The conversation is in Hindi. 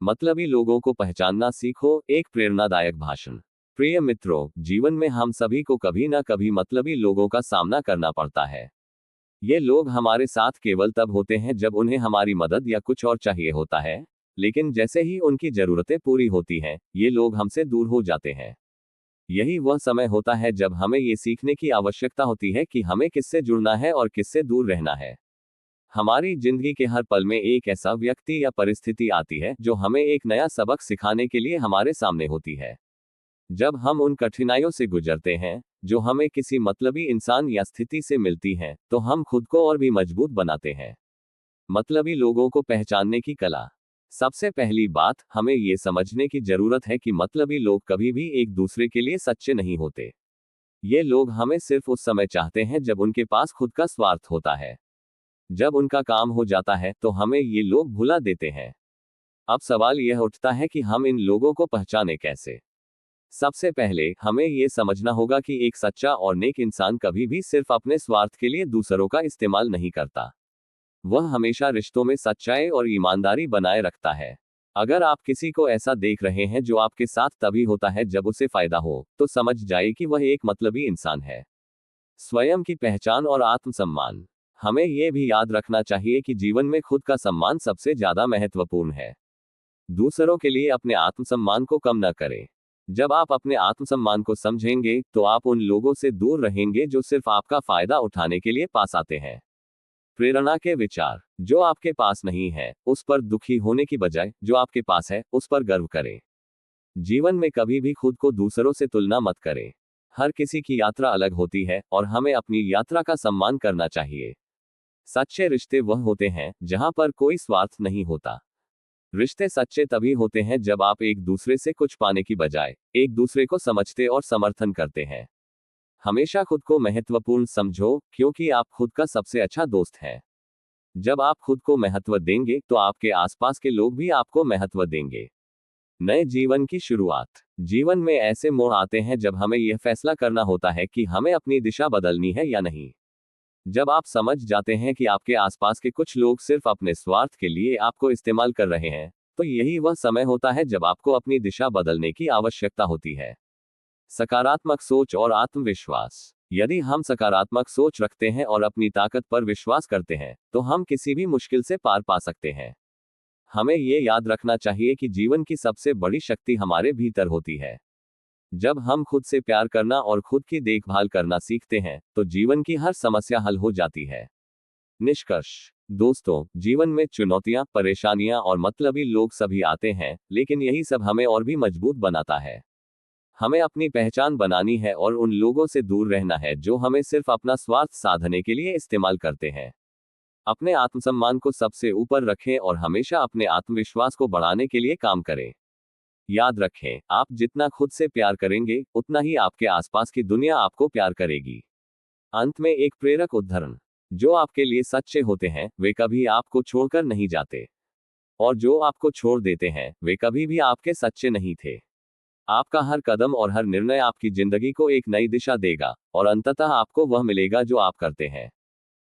मतलबी लोगों को पहचानना सीखो, एक प्रेरणादायक भाषण। प्रिय मित्रों, जीवन में हम सभी को कभी न कभी मतलबी लोगों का सामना करना पड़ता है। ये लोग हमारे साथ केवल तब होते हैं जब उन्हें हमारी मदद या कुछ और चाहिए होता है, लेकिन जैसे ही उनकी जरूरतें पूरी होती हैं, ये लोग हमसे दूर हो जाते हैं। यही वह समय होता है जब हमें ये सीखने की आवश्यकता होती है कि हमें किससे जुड़ना है और किससे दूर रहना है। हमारी जिंदगी के हर पल में एक ऐसा व्यक्ति या परिस्थिति आती है जो हमें एक नया सबक सिखाने के लिए हमारे सामने होती है। जब हम उन कठिनाइयों से गुजरते हैं जो हमें किसी मतलबी इंसान या स्थिति से मिलती हैं, तो हम खुद को और भी मजबूत बनाते हैं। मतलबी लोगों को पहचानने की कला। सबसे पहली बात, हमें ये समझने की जरूरत है कि मतलबी लोग कभी भी एक दूसरे के लिए सच्चे नहीं होते। ये लोग हमें सिर्फ उस समय चाहते हैं जब उनके पास खुद का स्वार्थ होता है। जब उनका काम हो जाता है तो हमें ये लोग भुला देते हैं। अब सवाल यह उठता है कि हम इन लोगों को पहचाने कैसे। सबसे पहले हमें यह समझना होगा कि एक सच्चा और नेक इंसान कभी भी सिर्फ अपने स्वार्थ के लिए दूसरों का इस्तेमाल नहीं करता। वह हमेशा रिश्तों में सच्चाई और ईमानदारी बनाए रखता है। अगर आप किसी को ऐसा देख रहे हैं जो आपके साथ तभी होता है जब उसे फायदा हो, तो समझ जाइए कि वह एक मतलबी इंसान है। स्वयं की पहचान और आत्मसम्मान। हमें यह भी याद रखना चाहिए कि जीवन में खुद का सम्मान सबसे ज्यादा महत्वपूर्ण है। दूसरों के लिए अपने आत्मसम्मान को कम न करें। जब आप अपने आत्मसम्मान को समझेंगे, तो आप उन लोगों से दूर रहेंगे जो सिर्फ आपका फायदा उठाने के लिए पास आते हैं। प्रेरणा के विचार। जो आपके पास नहीं है, उस पर दुखी होने की बजाय जो आपके पास है, उस पर गर्व करें। जीवन में कभी भी खुद को दूसरों से तुलना मत करें। हर किसी की यात्रा अलग होती है और हमें अपनी यात्रा का सम्मान करना चाहिए। सच्चे रिश्ते वह होते हैं जहां पर कोई स्वार्थ नहीं होता। रिश्ते सच्चे तभी होते हैं जब आप एक दूसरे से कुछ पाने की बजाय एक दूसरे को समझते और समर्थन करते हैं। हमेशा खुद को महत्वपूर्ण समझो, क्योंकि आप खुद का सबसे अच्छा दोस्त हैं। जब आप खुद को महत्व देंगे, तो आपके आसपास के लोग भी आपको महत्व देंगे। नए जीवन की शुरुआत। जीवन में ऐसे मोड़ आते हैं जब हमें यह फैसला करना होता है कि हमें अपनी दिशा बदलनी है या नहीं। जब आप समझ जाते हैं कि आपके आसपास के कुछ लोग सिर्फ अपने स्वार्थ के लिए आपको इस्तेमाल कर रहे हैं, तो यही वह समय होता है जब आपको अपनी दिशा बदलने की आवश्यकता होती है। सकारात्मक सोच और आत्मविश्वास। यदि हम सकारात्मक सोच रखते हैं और अपनी ताकत पर विश्वास करते हैं, तो हम किसी भी मुश्किल से पार पा सकते हैं। हमें यह याद रखना चाहिए कि जीवन की सबसे बड़ी शक्ति हमारे भीतर होती है। जब हम खुद से प्यार करना और खुद की देखभाल करना सीखते हैं, तो जीवन की हर समस्या हल हो जाती है। निष्कर्ष। दोस्तों, जीवन में चुनौतियां, परेशानियां और मतलबी लोग सभी आते हैं, लेकिन यही सब हमें और भी मजबूत बनाता है। हमें अपनी पहचान बनानी है और उन लोगों से दूर रहना है जो हमें सिर्फ अपना स्वार्थ साधने के लिए इस्तेमाल करते हैं। अपने आत्मसम्मान को सबसे ऊपर रखें और हमेशा अपने आत्मविश्वास को बढ़ाने के लिए काम करें। याद रखें, आप जितना खुद से प्यार करेंगे, उतना ही आपके आसपास की दुनिया आपको प्यार करेगी। अंत में एक प्रेरक उदाहरण। जो आपके लिए सच्चे होते हैं, वे कभी आपको छोड़कर नहीं जाते। और जो आपको छोड़ देते हैं, वे कभी भी आपके सच्चे नहीं थे। आपका हर कदम और हर निर्णय आपकी जिंदगी को एक नई दिशा देगा, और अंततः आपको वह मिलेगा जो आप करते हैं।